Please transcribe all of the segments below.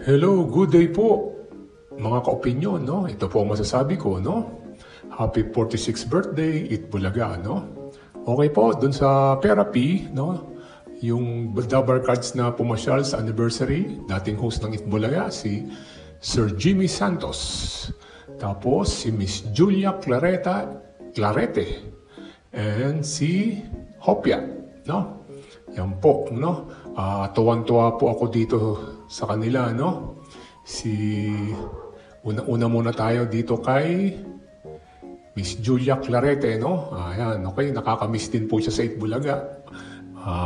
Hello, good day po, mga ka-opinyon, no? Ito po ang masasabi ko, no? Happy 46th birthday, Itbulaga, no? Okay po, dun sa therapy, no? Yung Dabar Cards na pumasyal sa anniversary, dating host ng Itbulaga, si Sir Jimmy Santos. Tapos si Miss Julia Clarete, and si Hopia, no? Yan po, no? Tuwan-tuwa po ako dito sa kanila, no? Una muna tayo dito kay Miss Julia Clarete, no? Ayan, okay, nakakamiss din po siya sa Itbulaga.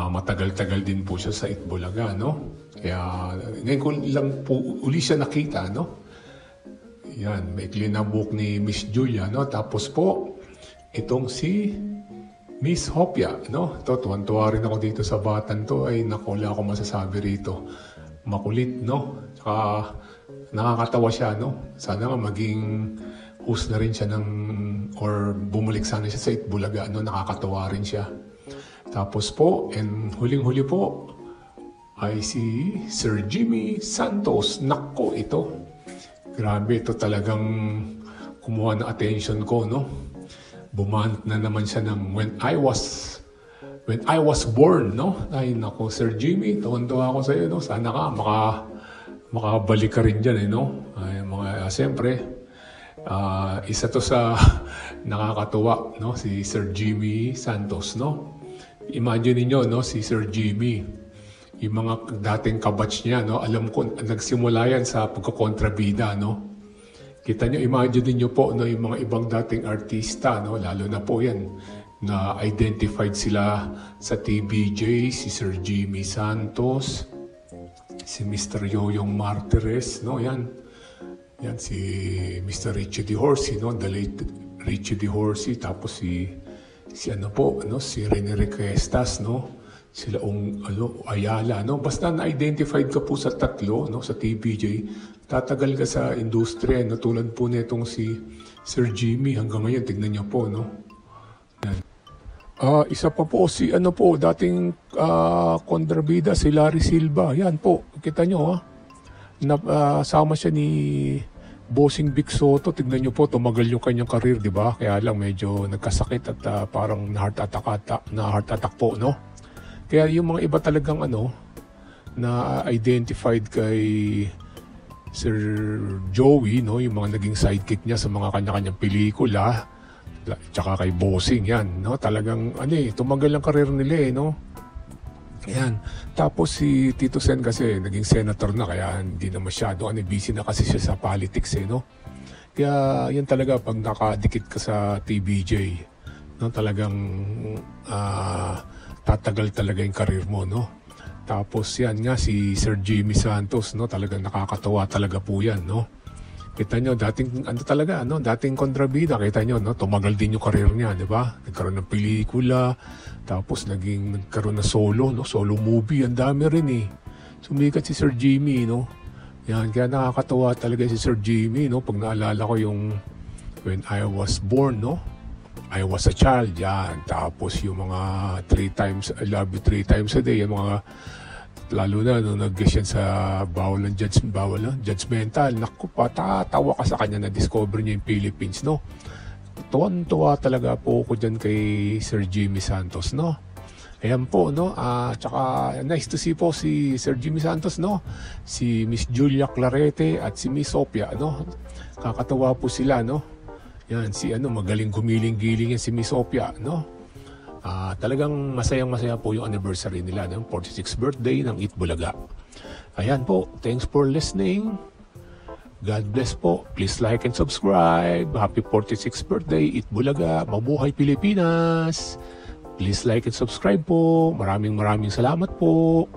Matagal-tagal din po siya sa Itbulaga, no? Kaya ngayon ko lang po uli siya nakita, no? Yan, may book ni Miss Julia, no? Tapos po, itong si Miss Hopia, no? Ito, tuwan-tuwa rin ako dito sa batan to. Ay, naku, wala akong masasabi rito. Makulit, no? Tsaka, nakakatawa siya, no? Sana nga maging host na rin siya or bumalik sana siya sa Itbulaga, no? Nakakatawa rin siya. Tapos po, and huling-huli po, ay si Sir Jimmy Santos. Nako, ito. Grabe, ito talagang kumuha ng attention ko, no? Bumant na naman siya ng when I was born, no? Ay, nako, Sir Jimmy, tuwan-tuwa ako sa iyo, no? Sana ka, makabalik ka rin dyan, no? Ay, siyempre, isa to sa nakakatuwa, no? Si Sir Jimmy Santos, no? Imagine niyo, no? Si Sir Jimmy, yung mga dating kabatch niya, no? Alam ko, nagsimula yan sa pagkakontrabida, no? Kita nyo, imagine niyo po, no, yung mga ibang dating artista, no, lalo na po yan, na identified sila sa TBJ, si Sir Jimmy Santos, si Mr. Yoyong Martires, no, yan si Mr. Richie D. Horsey, no, the late Richie D. Horsey, tapos si ano po, no, si Rene Requestas, no, sila Ayala, no, basta na-identified ka po sa tatlo, no, sa TBJ, tatagal ka sa industriya, no? Tulad po nitong si Sir Jimmy hanggang ngayon, tignan niyo po, no? Yan. Isa pa po si dating kontrabida, si Larry Silva. Yan po, kita niyo, ha? Sama siya ni Bossing Vic Soto. Tignan niyo po, tumagal yung kanyang karir, di ba? Kaya lang medyo nagkasakit at parang na-heart attack po, no? Kaya yung mga iba talagang na identified kay Sir Joey, no, yung mga naging sidekick niya sa mga kanya-kanyang pelikula, tsaka kay Bossing, yan, no, talagang tumagal ang karir nila, no. Yan. Tapos si Tito Sen kasi naging senator na, kaya hindi na masyado busy na kasi siya sa politics, no. Kaya yan talaga pag nakadikit ka sa TBJ, no, talagang tatagal talaga yung karir mo, no. Tapos yan nga si Sir Jimmy Santos, no, talagang nakakatawa talaga po yan, no. Kita nyo, dating dating kontrabida, kita nyo, no, tumagal din yung karir niya, di ba? Nagkaroon ng pelikula, tapos nagkaroon ng solo movie, ang dami rin Sumikat si Sir Jimmy, no. Yan, kaya nakakatawa talaga si Sir Jimmy, no, pag naalala ko yung when I was born, no. I was a child, yan. Tapos yung mga 3 times, I love you 3 times a day, yung mga, lalo na nung nag-guest yan sa bawal ng judgmental. Naku, patatawa ka sa kanya na discover niya yung Philippines, no? Tuwan-tuwa talaga po ko dyan kay Sir Jimmy Santos, no? Ayan po, no? Tsaka nice to see po si Sir Jimmy Santos, no? Si Miss Julia Clarete at si Miss Sophia, no? Kakatawa po sila, no? Yan, si magaling gumiling-giling yan si Miss Sophia, no? Talagang masayang-masaya po yung anniversary nila, ng 46th birthday ng Itbulaga. Ayan po, thanks for listening. God bless po. Please like and subscribe. Happy 46th birthday, Itbulaga. Mabuhay Pilipinas. Please like and subscribe po. Maraming salamat po.